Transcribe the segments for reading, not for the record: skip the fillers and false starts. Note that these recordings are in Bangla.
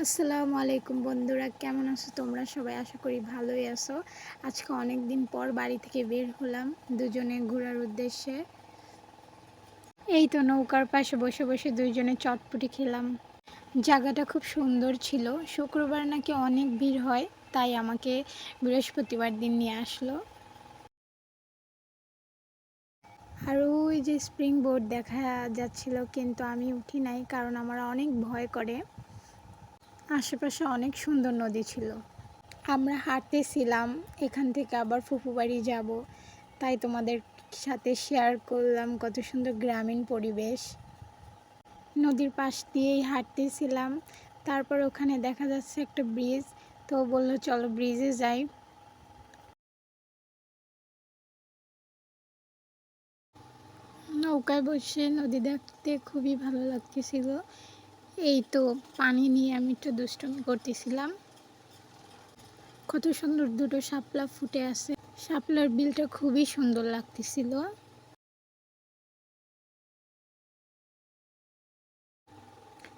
আসসালামু আলাইকুম বন্ধুরা, কেমন আছো তোমরা সবাই? আশা করি ভালোই আছো। আজকে অনেক দিন পর বাড়ি থেকে বের হলাম দুজনে ঘোরার উদ্দেশ্যে। এই তো নৌকার পাশে বসে বসে দুইজনে চটপটি খেলাম। জায়গাটা খুব সুন্দর ছিল। শুক্রবার নাকি অনেক ভিড় হয়, তাই আমাকে বৃহস্পতিবার দিন নিয়ে আসলো। আর ওই যে স্প্রিং বোর্ড দেখা যাচ্ছিল, কিন্তু আমি উঠি নাই কারণ আমার অনেক ভয় করে। আশেপাশে অনেক সুন্দর নদী ছিল। আমরা হাঁটতেছিলাম, এখান থেকে আবার ফুপু বাড়ি যাব, তাই তোমাদের সাথে শেয়ার করলাম কত সুন্দর গ্রামীণ পরিবেশ। নদীর পাশ দিয়েই হাঁটতেছিলাম, তারপর ওখানে দেখা যাচ্ছে একটা ব্রিজ, তো বললো চলো ব্রিজে যাই। নৌকায় বসে নদী দেখতে খুবই ভালো লাগতেছিল। এই তো পানি নিয়ে আমি একটু দুষ্টুমি করতেছিলাম। কত সুন্দর দুটো শাপলা ফুটে আছে, শাপলার বিলটা খুবই সুন্দর লাগতেছিল।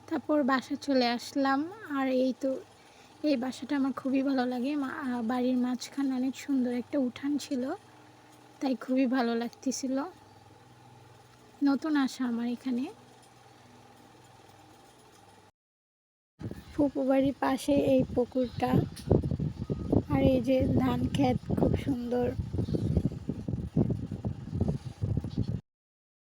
তারপর বাসা চলে আসলাম। আর এই তো এই বাসাটা আমার খুবই ভালো লাগে। বাড়ির মাঝখানে অনেক সুন্দর একটা উঠান ছিল, তাই খুবই ভালো লাগতেছিল। নতুন আসা আমার এখানে। ফুপু বাড়ির পাশে এই পুকুরটা, আর এই যে ধান ক্ষেত খুব সুন্দর।